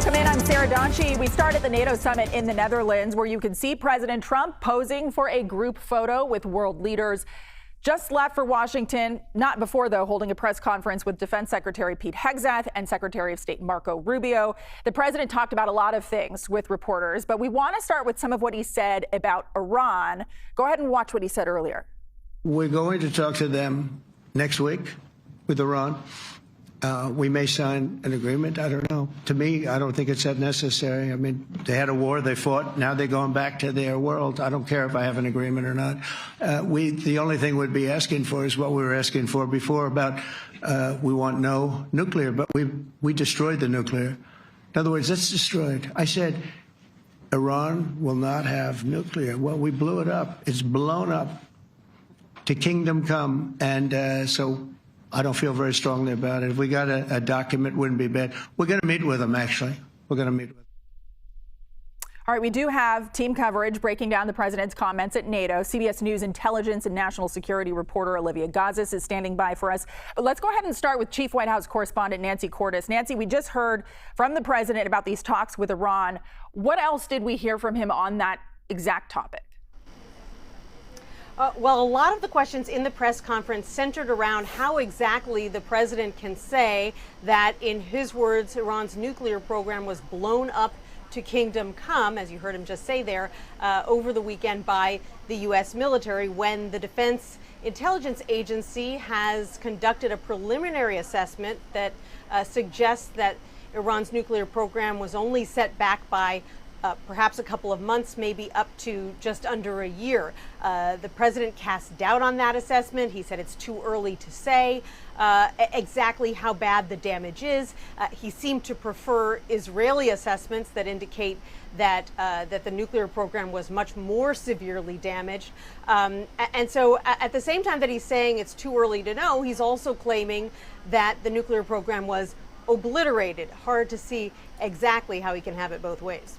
Welcome in. I'm Sarah Donchi. We start at the NATO summit in the Netherlands, where you can see President Trump posing for a group photo with world leaders. Just left for Washington, not before, though, holding a press conference with Defense Secretary Pete Hegseth and Secretary of State Marco Rubio. The president talked about a lot of things with reporters, but we want to start with some of what he said about Iran. Go ahead and watch what he said earlier. We're going to talk to them next week with Iran. We may sign an agreement. I don't know. To me, I don't think it's that necessary. I mean, they had a war, they fought. Now they're going back to their world. I don't care if I have an agreement or not. The only thing we'd be asking for is what we were asking for before about we want no nuclear, but we destroyed the nuclear. In other words, it's destroyed. I said Iran will not have nuclear. Well, we blew it up. It's blown up to kingdom come. And so I don't feel very strongly about it. If we got a document, it wouldn't be bad. We're going to meet with them, actually. We're going to meet with them. All right, we do have team coverage breaking down the president's comments at NATO. CBS News intelligence and national security reporter Olivia Gazis is standing by for us. But let's go ahead and start with Chief White House correspondent Nancy Cordes. Nancy, we just heard from the president about these talks with Iran. What else did we hear from him on that exact topic? Well, a lot of the questions in the press conference centered around how exactly the president can say that, in his words, Iran's nuclear program was blown up to kingdom come, as you heard him just say there, over the weekend by the U.S. military, when the Defense Intelligence Agency has conducted a preliminary assessment that suggests that Iran's nuclear program was only set back by perhaps a couple of months, maybe up to just under a year. The president cast doubt on that assessment. He said it's too early to say exactly how bad the damage is. He seemed to prefer Israeli assessments that indicate that that the nuclear program was much more severely damaged. And so at the same time that he's saying it's too early to know, he's also claiming that the nuclear program was obliterated. Hard to see exactly how he can have it both ways.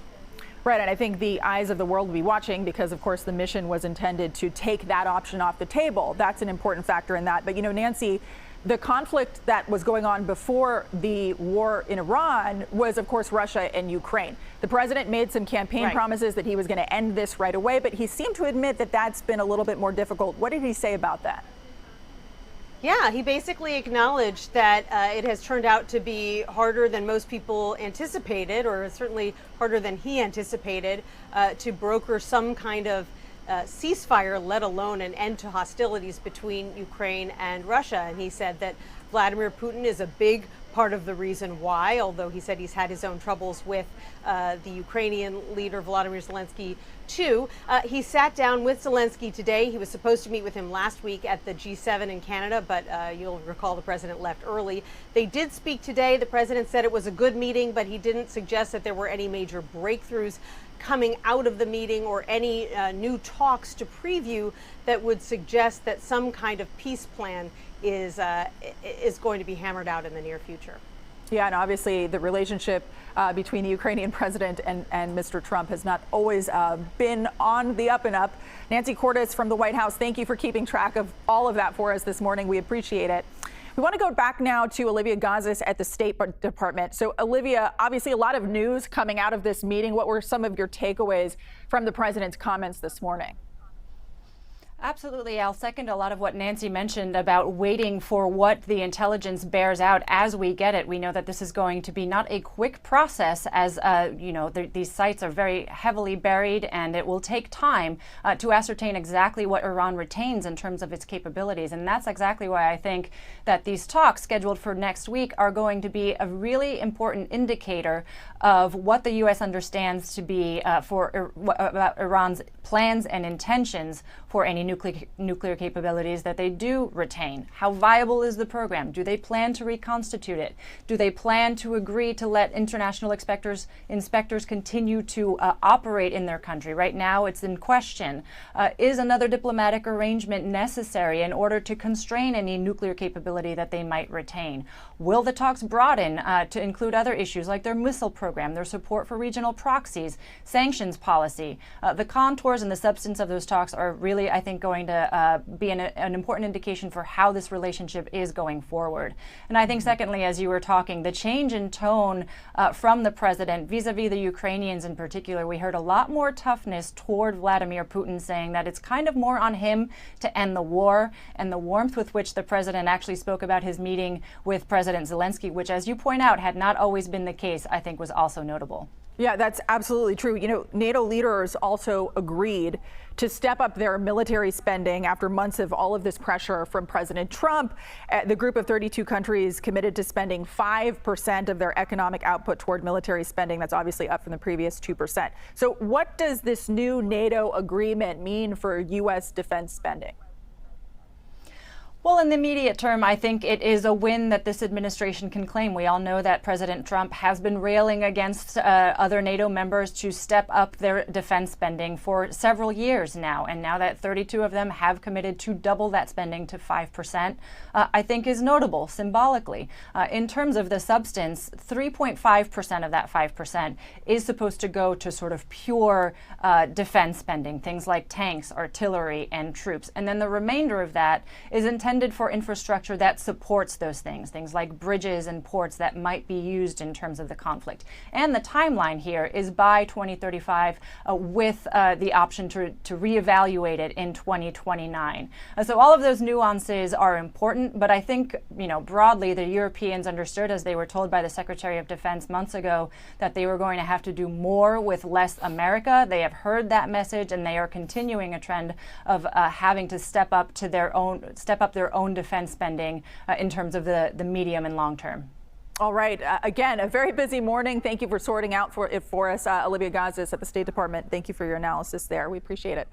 Right, and I think the eyes of the world will be watching because, of course, the mission was intended to take that option off the table. That's an important factor in that. But, you know, Nancy, the conflict that was going on before the war in Iran was, of course, Russia and Ukraine. The president made some campaign promises that he was going to end this right away, but he seemed to admit that that's been a little bit more difficult. What did he say about that? Yeah, he basically acknowledged that it has turned out to be harder than most people anticipated, or certainly harder than he anticipated, to broker some kind of ceasefire, let alone an end to hostilities between Ukraine and Russia. And he said that Vladimir Putin is a big part of the reason why, although he said he's had his own troubles with the Ukrainian leader Volodymyr Zelensky too. He sat down with Zelensky today. He was supposed to meet with him last week at the G7 in Canada, but you'll recall the president left early. They did speak today. The president said it was a good meeting, but he didn't suggest that there were any major breakthroughs coming out of the meeting or any new talks to preview that would suggest that some kind of peace plan is going to be hammered out in the near future. Yeah, and obviously the relationship between the Ukrainian president and Mr. Trump has not always been on the up and up. Nancy Cordes from the White House, thank you for keeping track of all of that for us this morning. We appreciate it. We want to go back now to Olivia Gazis at the State Department. So, Olivia, obviously a lot of news coming out of this meeting. What were some of your takeaways from the president's comments this morning? Absolutely. I'll second a lot of what Nancy mentioned about waiting for what the intelligence bears out as we get it. We know that this is going to be not a quick process, as these sites are very heavily buried, and it will take time to ascertain exactly what Iran retains in terms of its capabilities. And that's exactly why I think that these talks scheduled for next week are going to be a really important indicator of what the U.S. understands to be about Iran's plans and intentions for any nuclear capabilities that they do retain. How viable is the program? Do they plan to reconstitute it? Do they plan to agree to let international inspectors continue to operate in their country? Right now, it's in question. Is another diplomatic arrangement necessary in order to constrain any nuclear capability that they might retain? Will the talks broaden to include other issues like their missile program, their support for regional proxies, sanctions policy? The contours and the substance of those talks are really, I think, think, going to be an important indication for how this relationship is going forward. And I think, secondly, as you were talking, the change in tone from the president vis-a-vis the Ukrainians in particular, we heard a lot more toughness toward Vladimir Putin, saying that it's kind of more on him to end the war, and the warmth with which the president actually spoke about his meeting with President Zelensky, which, as you point out, had not always been the case, I think was also notable. Yeah, that's absolutely true. You know, NATO leaders also agreed to step up their military spending after months of all of this pressure from President Trump. The group of 32 countries committed to spending 5% of their economic output toward military spending. That's obviously up from the previous 2%. So what does this new NATO agreement mean for U.S. defense spending? Well, in the immediate term, I think it is a win that this administration can claim. We all know that President Trump has been railing against other NATO members to step up their defense spending for several years now. And now that 32 of them have committed to double that spending to 5%, I think is notable symbolically. In terms of the substance, 3.5% of that 5% is supposed to go to sort of pure defense spending, things like tanks, artillery, and troops. And then the remainder of that is intended for infrastructure that supports those things like bridges and ports that might be used in terms of the conflict. And the timeline here is by 2035 with the option to reevaluate it in 2029. So all of those nuances are important, but I think, you know, broadly the Europeans understood, as they were told by the Secretary of Defense months ago, that they were going to have to do more with less America. They have heard that message, and they are continuing a trend of having to step up their own defense spending in terms of the medium and long term. All right. Again, a very busy morning. Thank you for sorting out for us. Olivia Gazis at the State Department. Thank you for your analysis there. We appreciate it.